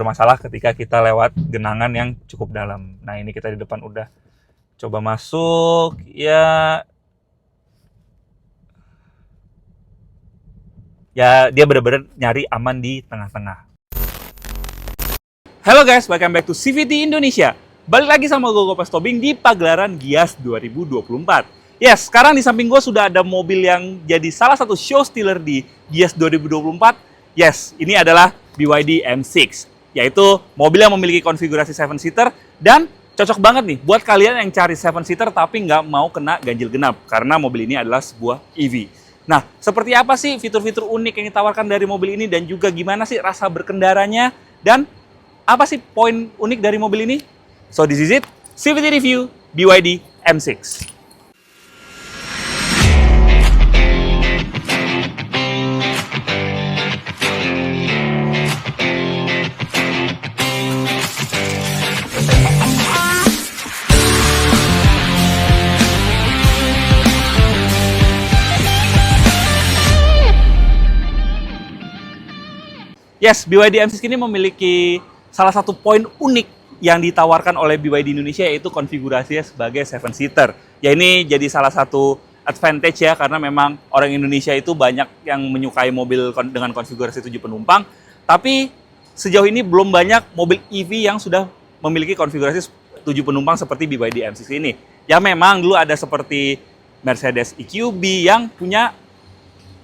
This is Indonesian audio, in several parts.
bermasalah ketika kita lewat genangan yang cukup dalam. Nah, ini kita di depan udah coba masuk, ya dia bener-bener nyari aman di tengah-tengah. Halo guys, welcome back to CVT Indonesia. Balik lagi sama gue Gopes Tobing di pagelaran Gias 2024. Yes, sekarang di samping gue sudah ada mobil yang jadi salah satu show stealer di Gias 2024. Yes, ini adalah BYD M6, yaitu mobil yang memiliki konfigurasi 7-seater dan cocok banget nih buat kalian yang cari 7-seater tapi nggak mau kena ganjil genap, karena mobil ini adalah sebuah EV. Nah, seperti apa sih fitur-fitur unik yang ditawarkan dari mobil ini dan juga gimana sih rasa berkendaranya dan apa sih poin unik dari mobil ini? So this is it, CVT Review BYD M6. Yes, BYD M6 ini memiliki salah satu poin unik yang ditawarkan oleh BYD Indonesia, yaitu konfigurasinya sebagai 7-seater. Ya, ini jadi salah satu advantage ya, karena memang orang Indonesia itu banyak yang menyukai mobil dengan konfigurasi 7 penumpang, tapi sejauh ini belum banyak mobil EV yang sudah memiliki konfigurasi 7 penumpang seperti BYD M6 ini. Ya, memang dulu ada seperti Mercedes EQB yang punya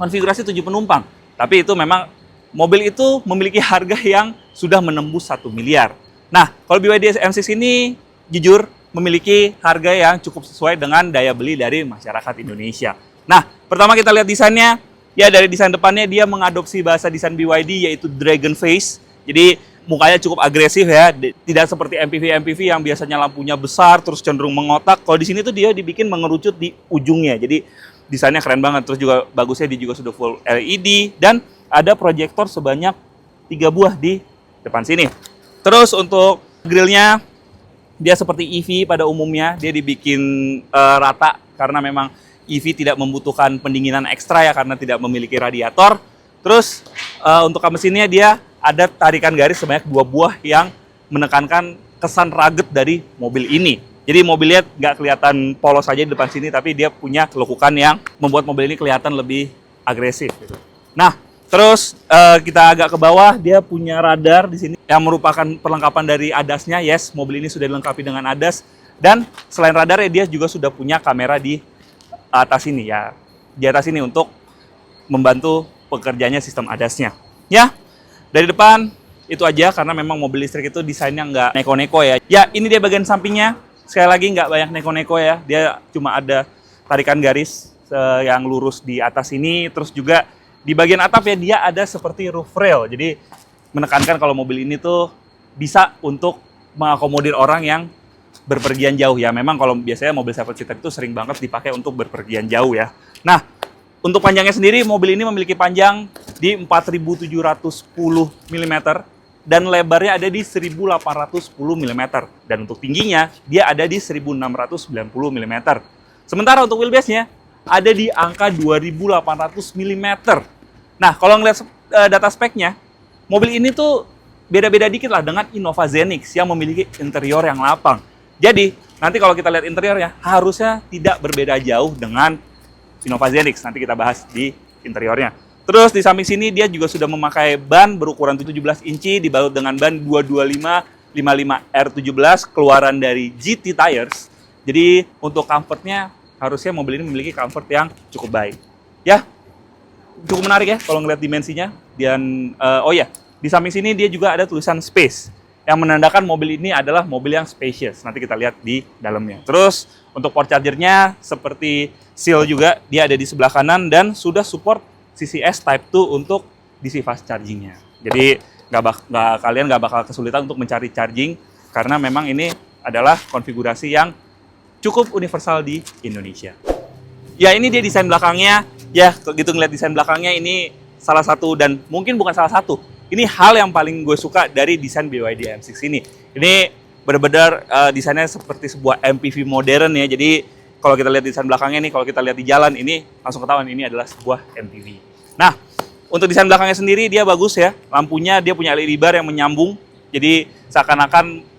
konfigurasi 7 penumpang, tapi itu memang mobil itu memiliki harga yang sudah menembus 1 miliar. Nah, kalau BYD M6 ini jujur memiliki harga yang cukup sesuai dengan daya beli dari masyarakat Indonesia. Nah, pertama kita lihat desainnya. Ya, dari desain depannya dia mengadopsi bahasa desain BYD, yaitu Dragon Face. Jadi mukanya cukup agresif ya, tidak seperti MPV yang biasanya lampunya besar terus cenderung mengotak. Kalau di sini tuh dia dibikin mengerucut di ujungnya. Jadi desainnya keren banget. Terus juga bagusnya dia juga sudah full LED dan ada proyektor sebanyak 3 buah di depan sini. Terus untuk grillnya, dia seperti EV pada umumnya, dia dibikin rata karena memang EV tidak membutuhkan pendinginan ekstra ya, karena tidak memiliki radiator. Terus untuk kap mesinnya dia ada tarikan garis sebanyak 2 buah yang menekankan kesan rugged dari mobil ini. Jadi mobilnya nggak kelihatan polos saja di depan sini, tapi dia punya kelekukan yang membuat mobil ini kelihatan lebih agresif. Gitu. Nah, terus kita agak ke bawah, dia punya radar di sini yang merupakan perlengkapan dari ADAS-nya. Yes, mobil ini sudah dilengkapi dengan ADAS. Dan selain radar ya, dia juga sudah punya kamera di atas ini ya. Di atas ini untuk membantu pekerjaannya sistem ADAS-nya. Ya, dari depan itu aja karena memang mobil listrik itu desainnya nggak neko-neko ya. Ya, ini dia bagian sampingnya. Sekali lagi nggak banyak neko-neko ya. Dia cuma ada tarikan garis yang lurus di atas ini. Terus juga di bagian atap ya, dia ada seperti roof rail. Jadi menekankan kalau mobil ini tuh bisa untuk mengakomodir orang yang berpergian jauh ya. Memang kalau biasanya mobil 7-seater itu sering banget dipakai untuk berpergian jauh ya. Nah, untuk panjangnya sendiri, mobil ini memiliki panjang di 4.710 mm dan lebarnya ada di 1.810 mm. Dan untuk tingginya, dia ada di 1.690 mm. Sementara untuk wheelbase-nya ada di angka 2.800 mm. Nah, kalau ngeliat data speknya, mobil ini tuh beda-beda dikit lah dengan Innova Zenix yang memiliki interior yang lapang. Jadi, nanti kalau kita lihat interiornya, harusnya tidak berbeda jauh dengan Innova Zenix. Nanti kita bahas di interiornya. Terus di samping sini dia juga sudah memakai ban berukuran 17 inci dibalut dengan ban 225/55R17 keluaran dari GT Tires. Jadi, untuk comfortnya harusnya mobil ini memiliki comfort yang cukup baik. Ya, cukup menarik ya kalau ngeliat dimensinya. Dan oh ya, di samping sini dia juga ada tulisan space yang menandakan mobil ini adalah mobil yang spacious. Nanti kita lihat di dalamnya. Terus untuk port chargernya seperti seal juga, dia ada di sebelah kanan dan sudah support CCS Type 2 untuk DC fast chargingnya. Jadi kalian nggak bakal kesulitan untuk mencari charging karena memang ini adalah konfigurasi yang cukup universal di Indonesia. Ya, ini dia desain belakangnya. Ya, gitu ngeliat desain belakangnya, ini salah satu dan mungkin bukan salah satu. Ini hal yang paling gue suka dari desain BYD M6 ini. Ini benar-benar desainnya seperti sebuah MPV modern ya. Jadi kalau kita lihat desain belakangnya nih, kalau kita lihat di jalan ini langsung ketahuan ini adalah sebuah MPV. Nah, untuk desain belakangnya sendiri dia bagus ya. Lampunya dia punya LED bar yang menyambung Jadi seakan-akan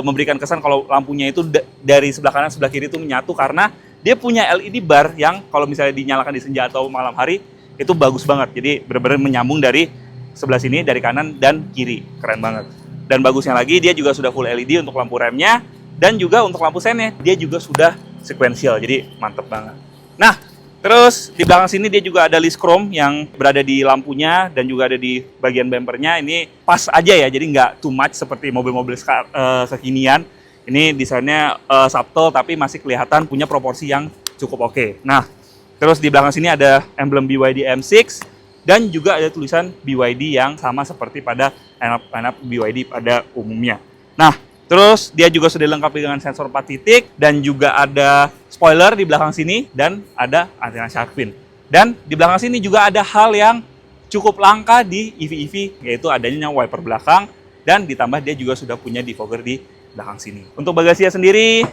memberikan kesan kalau lampunya itu dari sebelah kanan sebelah kiri itu menyatu, karena dia punya LED bar yang kalau misalnya dinyalakan di senja atau malam hari itu bagus banget. Jadi benar-benar menyambung dari sebelah sini, dari kanan dan kiri. Keren banget. Dan bagusnya lagi, dia juga sudah full LED untuk lampu remnya, dan juga untuk lampu sennya dia juga sudah sequential. Jadi mantep banget. Nah, terus di belakang sini dia juga ada list chrome yang berada di lampunya dan juga ada di bagian bumpernya. Ini pas aja ya, jadi nggak too much seperti mobil-mobil kekinian. Ini desainnya subtle tapi masih kelihatan punya proporsi yang cukup oke. Nah, terus di belakang sini ada emblem BYD M6 dan juga ada tulisan BYD yang sama seperti pada lineup BYD pada umumnya. Nah, terus dia juga sudah dilengkapi dengan sensor 4 titik dan juga ada spoiler di belakang sini dan ada antena shark fin. Dan di belakang sini juga ada hal yang cukup langka di EV-EV, yaitu adanya wiper belakang, dan ditambah dia juga sudah punya defogger di belakang sini. Untuk bagasinya sendiri,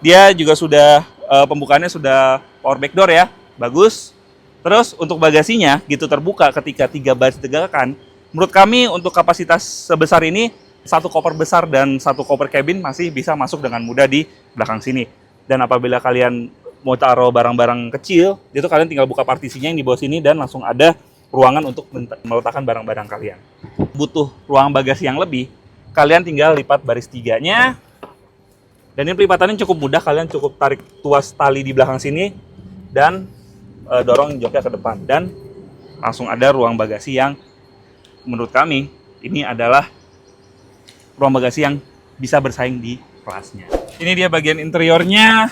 dia juga sudah pembukaannya sudah power back door ya, bagus. Terus untuk bagasinya gitu terbuka ketika 3 baris tegakan, menurut kami untuk kapasitas sebesar ini, satu koper besar dan satu koper cabin masih bisa masuk dengan mudah di belakang sini. Dan apabila kalian mau taruh barang-barang kecil, itu kalian tinggal buka partisinya yang di bawah sini dan langsung ada ruangan untuk meletakkan barang-barang kalian. Butuh ruang bagasi yang lebih, kalian tinggal lipat baris 3-nya. Dan ini pelipatannya cukup mudah, kalian cukup tarik tuas tali di belakang sini dan dorong joknya ke depan. Dan langsung ada ruang bagasi yang menurut kami ini adalah ruang bagasi yang bisa bersaing di kelasnya. Ini dia bagian interiornya.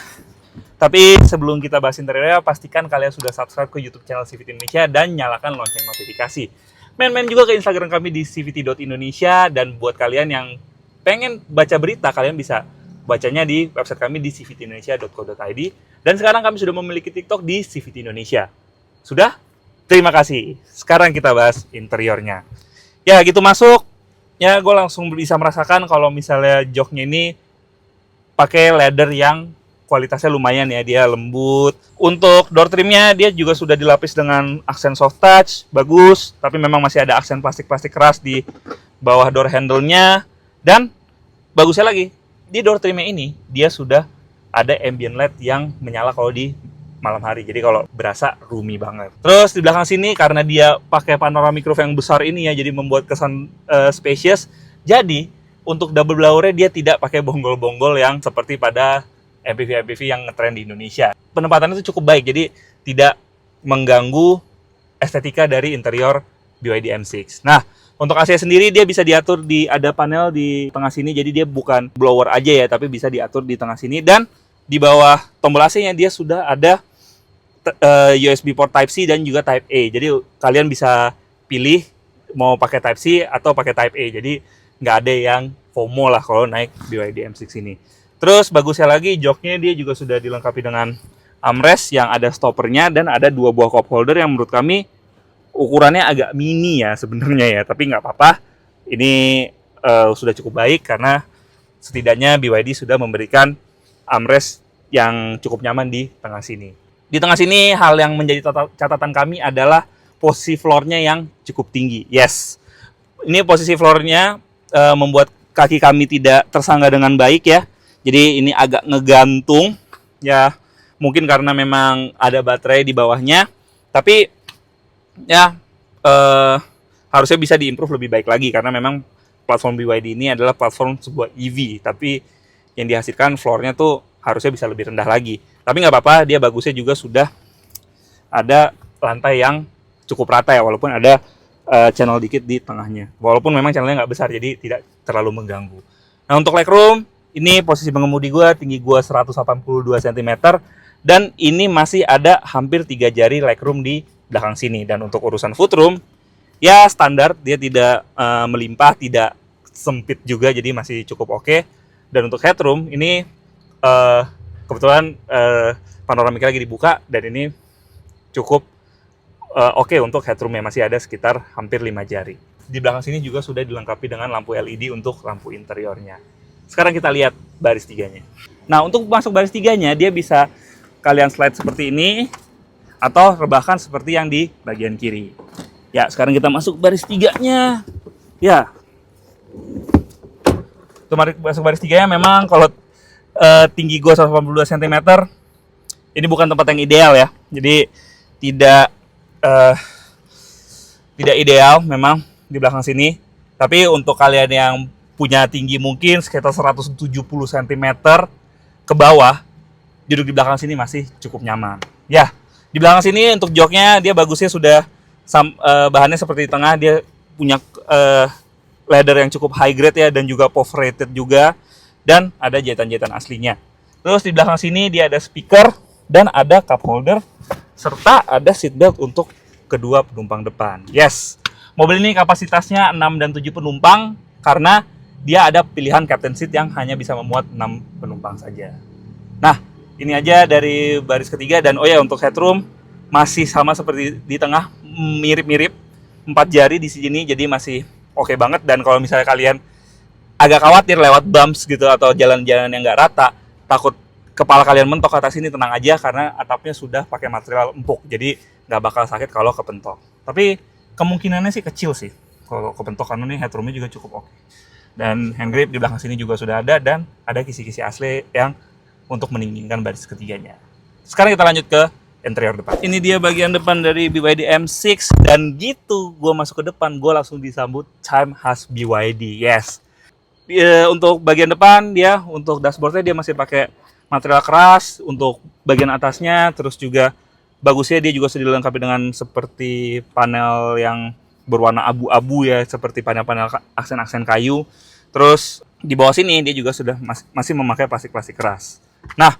Tapi sebelum kita bahas interiornya, pastikan kalian sudah subscribe ke YouTube channel CVT Indonesia dan nyalakan lonceng notifikasi. Main-main juga ke Instagram kami di cvt.indonesia, dan buat kalian yang pengen baca berita, kalian bisa bacanya di website kami di cvtindonesia.co.id. Dan sekarang kami sudah memiliki TikTok di CVT Indonesia. Sudah? Terima kasih. Sekarang kita bahas interiornya. Ya, gitu masuk. Ya, gue langsung bisa merasakan kalau misalnya joknya ini pakai leather yang kualitasnya lumayan ya, dia lembut. Untuk door trimnya dia juga sudah dilapis dengan aksen soft touch, bagus. Tapi memang masih ada aksen plastik-plastik keras di bawah door handle-nya. Dan bagusnya lagi, di door trimnya ini dia sudah ada ambient light yang menyala kalau di malam hari. Jadi kalau berasa roomy banget. Terus di belakang sini karena dia pakai panoramic roof yang besar ini ya, jadi membuat kesan spacious. Jadi untuk double blower dia tidak pakai bonggol-bonggol yang seperti pada MPV-MPV yang ngetren di Indonesia. Penempatannya itu cukup baik, jadi tidak mengganggu estetika dari interior BYD M6. Nah, untuk AC sendiri dia bisa diatur ada panel di tengah sini, jadi dia bukan blower aja ya, tapi bisa diatur di tengah sini. Dan di bawah tombol AC-nya dia sudah ada USB port Type-C dan juga Type-A. Jadi kalian bisa pilih mau pakai Type-C atau pakai Type-A. Jadi nggak ada yang FOMO lah kalau naik BYD M6 ini. Terus bagusnya lagi, joknya dia juga sudah dilengkapi dengan armrest yang ada stoppernya dan ada 2 buah cup holder yang menurut kami ukurannya agak mini ya sebenarnya ya. Tapi nggak apa-apa, ini sudah cukup baik karena setidaknya BYD sudah memberikan armrest yang cukup nyaman di tengah sini. Di tengah sini hal yang menjadi catatan kami adalah posisi floornya yang cukup tinggi. Yes, ini posisi floornya membuat kaki kami tidak tersangga dengan baik ya. Jadi ini agak ngegantung ya, mungkin karena memang ada baterai di bawahnya. Tapi ya harusnya bisa diimprove lebih baik lagi karena memang platform BYD ini adalah platform sebuah EV. Tapi yang dihasilkan floornya tuh harusnya bisa lebih rendah lagi. Tapi nggak apa-apa, dia bagusnya juga sudah ada lantai yang cukup rata ya, walaupun ada channel dikit di tengahnya. Walaupun memang channelnya nggak besar, jadi tidak terlalu mengganggu. Nah, untuk legroom, ini posisi pengemudi gue, tinggi gue 182 cm, dan ini masih ada hampir 3 jari legroom di belakang sini. Dan untuk urusan footroom, ya standar, dia tidak melimpah, tidak sempit juga, jadi masih cukup oke. Dan untuk headroom, ini kebetulan panoramiknya lagi dibuka, dan ini cukup oke untuk headroomnya, masih ada sekitar hampir 5 jari. Di belakang sini juga sudah dilengkapi dengan lampu LED untuk lampu interiornya. Sekarang kita lihat baris 3-nya. Nah, untuk masuk baris 3-nya, dia bisa kalian slide seperti ini, atau rebahkan seperti yang di bagian kiri. Ya, sekarang kita masuk baris 3-nya. Ya, Untuk masuk baris tiganya memang kalau tinggi gue 182 cm, ini bukan tempat yang ideal ya. Jadi tidak ideal memang di belakang sini. Tapi untuk kalian yang punya tinggi mungkin sekitar 170 cm ke bawah, duduk di belakang sini masih cukup nyaman. Ya, di belakang sini untuk joknya dia bagusnya sudah bahannya seperti di tengah, dia punya leather yang cukup high grade ya, dan juga perforated juga, dan ada jahitan-jahitan aslinya. Terus di belakang sini dia ada speaker dan ada cup holder serta ada seatbelt untuk kedua penumpang depan. Yes, mobil ini kapasitasnya 6 dan 7 penumpang karena dia ada pilihan captain seat yang hanya bisa memuat 6 penumpang saja. Nah, ini aja dari baris ketiga. Dan oh ya, untuk headroom masih sama seperti di tengah, mirip-mirip 4 jari di sini, jadi masih oke banget. Dan kalau misalnya kalian agak khawatir lewat bumps gitu atau jalan-jalan yang nggak rata, takut kepala kalian mentok ke atas ini, tenang aja karena atapnya sudah pakai material empuk, jadi nggak bakal sakit kalau kepentok. Tapi kemungkinannya sih kecil sih kalau kepentok karena nih headroomnya juga cukup oke. Dan hand grip di belakang sini juga sudah ada, dan ada kisi-kisi asli yang untuk mendinginkan baris ketiganya. Sekarang kita lanjut ke interior depan. Ini dia bagian depan dari BYD M6, dan gitu gue masuk ke depan, gue langsung disambut time khas BYD. Yes. Untuk bagian depan dia, untuk dashboardnya dia masih pakai material keras untuk bagian atasnya. Terus juga bagusnya dia juga sudah dilengkapi dengan seperti panel yang berwarna abu-abu ya, seperti panel-panel aksen-aksen kayu. Terus di bawah sini dia juga sudah masih memakai plastik-plastik keras. Nah,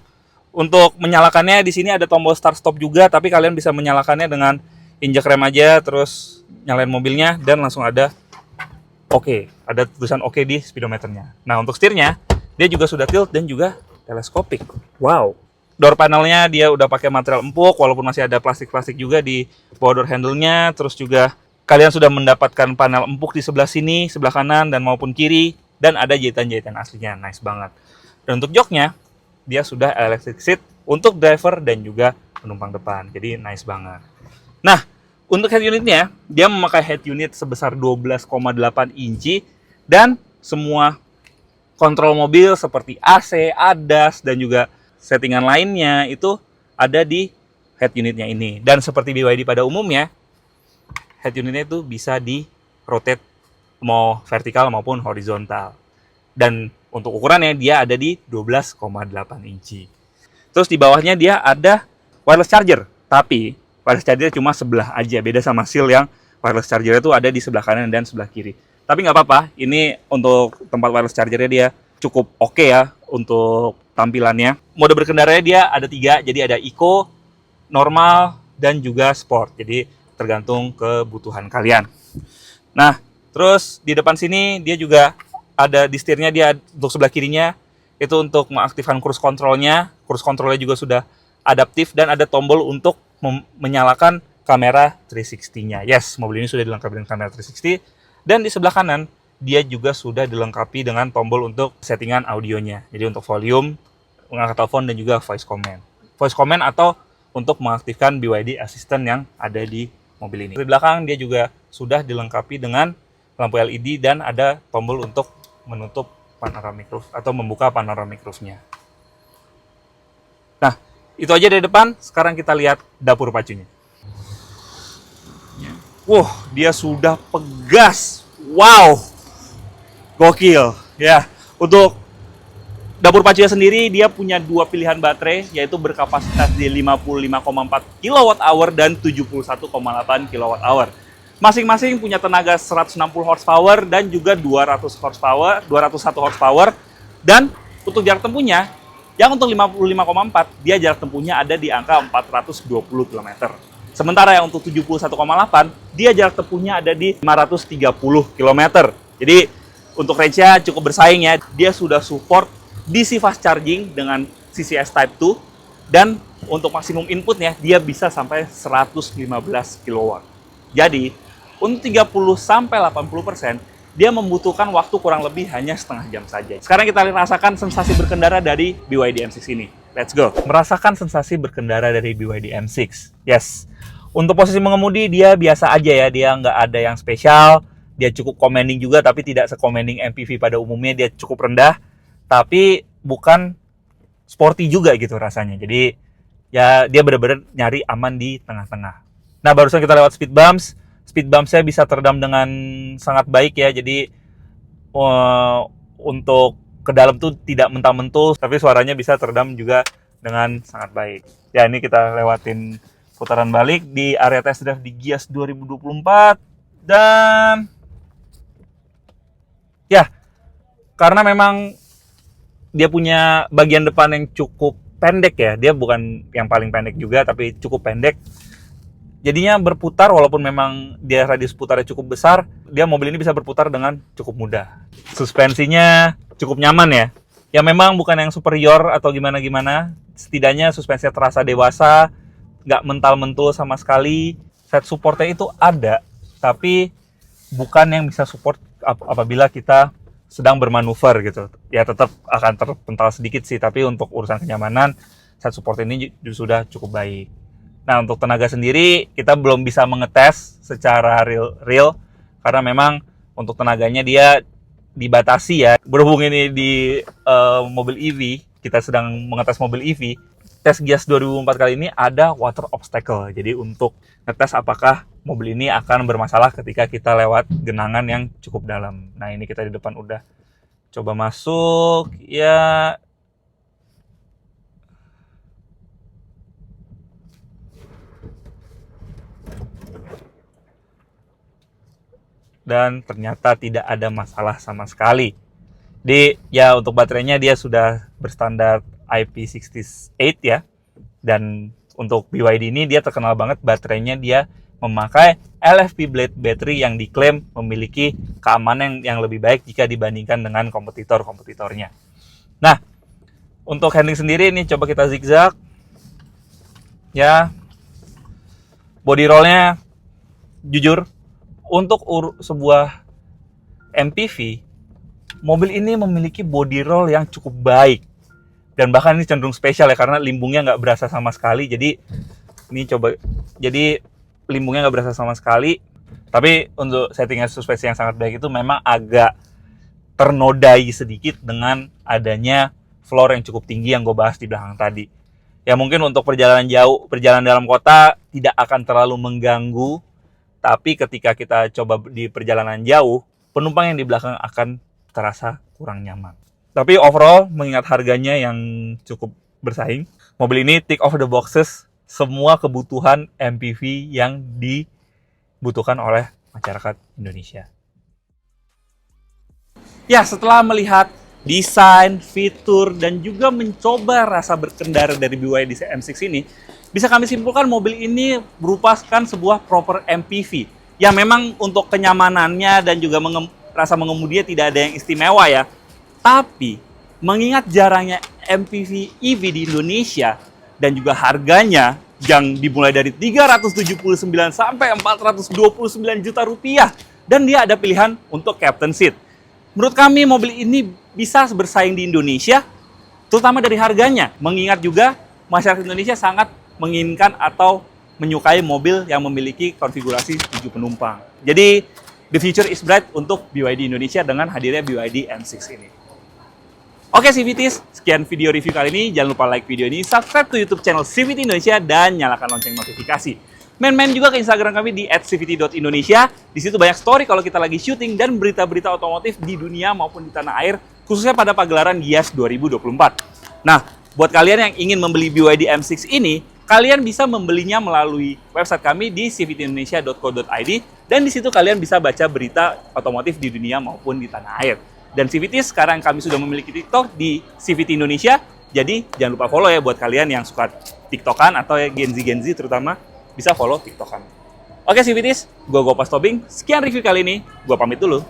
untuk menyalakannya di sini ada tombol start stop juga, tapi kalian bisa menyalakannya dengan injak rem aja, terus nyalain mobilnya dan langsung ada oke, ada tulisan oke di speedometernya. Nah, untuk setirnya dia juga sudah tilt dan juga teleskopik. Wow. Door panelnya dia udah pakai material empuk, walaupun masih ada plastik-plastik juga di bawah door handle-nya. Terus juga kalian sudah mendapatkan panel empuk di sebelah sini, sebelah kanan dan maupun kiri, dan ada jahitan-jahitan aslinya. Nice banget. Dan untuk joknya dia sudah electric seat untuk driver dan juga penumpang depan. Jadi nice banget. Nah, untuk head unitnya dia memakai head unit sebesar 12,8 inci, dan semua kontrol mobil seperti AC, ADAS, dan juga settingan lainnya itu ada di head unitnya ini. Dan seperti BYD pada umumnya, head unitnya itu bisa di rotate mau vertikal maupun horizontal. Dan untuk ukurannya dia ada di 12,8 inci. Terus di bawahnya dia ada wireless charger, tapi wireless charger cuma sebelah aja, beda sama seal yang wireless charger itu ada di sebelah kanan dan sebelah kiri. Tapi nggak apa-apa, ini untuk tempat wireless chargernya dia cukup oke ya untuk tampilannya. Mode berkendaranya dia ada 3, jadi ada Eco, normal, dan juga Sport. Jadi tergantung kebutuhan kalian. Nah, terus di depan sini dia juga ada di setirnya, dia untuk sebelah kirinya itu untuk mengaktifkan cruise controlnya. Cruise controlnya juga sudah adaptif, dan ada tombol untuk menyalakan kamera 360-nya. Yes, mobil ini sudah dilengkapi dengan kamera 360. Dan di sebelah kanan, dia juga sudah dilengkapi dengan tombol untuk settingan audionya. Jadi untuk volume, mengangkat telepon, dan juga voice command. Voice command atau untuk mengaktifkan BYD Assistant yang ada di mobil ini. Di belakang, dia juga sudah dilengkapi dengan lampu LED dan ada tombol untuk menutup panoramic roof atau membuka panoramic roof-nya. Nah, itu aja dari depan. Sekarang kita lihat dapur pacunya. Wah, dia sudah pegas. Wow, gokil ya. Untuk dapur pacunya sendiri, dia punya 2 pilihan baterai, yaitu berkapasitas di 55,4 kWh dan 71,8 kWh. Masing-masing punya tenaga 160 horsepower dan juga 201 horsepower. Dan untuk jarak tempuhnya, yang untuk 55,4, dia jarak tempuhnya ada di angka 420 km. Sementara yang untuk 71,8, dia jarak tempuhnya ada di 530 km. Jadi untuk range-nya cukup bersaing ya. Dia sudah support DC fast charging dengan CCS Type 2, dan untuk maksimum inputnya dia bisa sampai 115 kW. Jadi untuk 30-80% dia membutuhkan waktu kurang lebih hanya setengah jam saja. Sekarang kita rasakan sensasi berkendara dari BYD M6 ini. Let's go. Merasakan sensasi berkendara dari BYD M6. Yes. Untuk posisi mengemudi dia biasa aja ya, dia nggak ada yang spesial. Dia cukup commanding juga, tapi tidak se-commanding MPV pada umumnya. Dia cukup rendah, tapi bukan sporty juga gitu rasanya. Jadi ya dia benar-benar nyari aman di tengah-tengah. Nah, barusan kita lewat speed bumps. Speed bumps-nya bisa teredam dengan sangat baik ya. Jadi untuk ke dalam tuh tidak mental-mentul, tapi suaranya bisa teredam juga dengan sangat baik. Ya, ini kita lewatin putaran balik di area test drive di Gias 2024. Dan ya, karena memang dia punya bagian depan yang cukup pendek ya, dia bukan yang paling pendek juga, tapi cukup pendek. Jadinya berputar, walaupun memang dia radius putarnya cukup besar, dia mobil ini bisa berputar dengan cukup mudah. Suspensinya cukup nyaman ya. Ya memang bukan yang superior atau gimana-gimana, setidaknya suspensinya terasa dewasa, nggak mental-mentul sama sekali. Side supportnya itu ada, tapi bukan yang bisa support apabila kita sedang bermanuver gitu. Ya tetap akan terpental sedikit sih, tapi untuk urusan kenyamanan, side support ini sudah cukup baik. Nah, untuk tenaga sendiri, kita belum bisa mengetes secara real karena memang untuk tenaganya dia dibatasi ya. Berhubung ini di mobil EV, kita sedang mengetes mobil EV, tes Gias 2004 kali ini ada water obstacle. Jadi untuk ngetes apakah mobil ini akan bermasalah ketika kita lewat genangan yang cukup dalam. Nah, ini kita di depan udah coba masuk, ya dan ternyata tidak ada masalah sama sekali. Ya untuk baterainya dia sudah berstandar IP68 ya. Dan untuk BYD ini dia terkenal banget baterainya dia memakai LFP Blade battery yang diklaim memiliki keamanan yang lebih baik jika dibandingkan dengan kompetitornya. Nah, untuk handling sendiri ini coba kita zigzag. Ya, body rollnya jujur untuk sebuah MPV, mobil ini memiliki body roll yang cukup baik. Dan bahkan ini cenderung spesial ya, karena limbungnya nggak berasa sama sekali. Jadi limbungnya nggak berasa sama sekali. Tapi untuk settingan suspensi yang sangat baik itu memang agak ternodai sedikit dengan adanya floor yang cukup tinggi yang gue bahas di belakang tadi. Ya mungkin untuk perjalanan dalam kota tidak akan terlalu mengganggu. Tapi ketika kita coba di perjalanan jauh, penumpang yang di belakang akan terasa kurang nyaman. Tapi overall, mengingat harganya yang cukup bersaing, mobil ini tick off the boxes semua kebutuhan MPV yang dibutuhkan oleh masyarakat Indonesia. Ya, setelah melihat desain, fitur, dan juga mencoba rasa berkendara dari BYD M6 ini, bisa kami simpulkan mobil ini merupakan sebuah proper MPV yang memang untuk kenyamanannya dan juga rasa mengemudinya tidak ada yang istimewa ya. Tapi mengingat jarangnya MPV EV di Indonesia dan juga harganya yang dimulai dari 379 sampai 429 juta rupiah dan dia ada pilihan untuk captain seat. Menurut kami mobil ini bisa bersaing di Indonesia, terutama dari harganya. Mengingat juga masyarakat Indonesia sangat menginginkan atau menyukai mobil yang memiliki konfigurasi 7 penumpang. Jadi, the future is bright untuk BYD Indonesia dengan hadirnya BYD M6 ini. Oke CVTs, sekian video review kali ini. Jangan lupa like video ini, subscribe ke YouTube channel CVT Indonesia, dan nyalakan lonceng notifikasi. Main juga ke Instagram kami di @cvt.indonesia. Di situ banyak story kalau kita lagi syuting dan berita-berita otomotif di dunia maupun di tanah air, khususnya pada pagelaran Gias 2024. Nah, buat kalian yang ingin membeli BYD M6 ini, kalian bisa membelinya melalui website kami di cvtindonesia.co.id, dan di situ kalian bisa baca berita otomotif di dunia maupun di tanah air. Dan CVT sekarang kami sudah memiliki TikTok di CVT Indonesia, jadi jangan lupa follow ya buat kalian yang suka TikTokan atau ya Gen Z terutama, bisa follow TikTok kami. Oke CVTs, gue Gopas Tobing, sekian review kali ini, gue pamit dulu.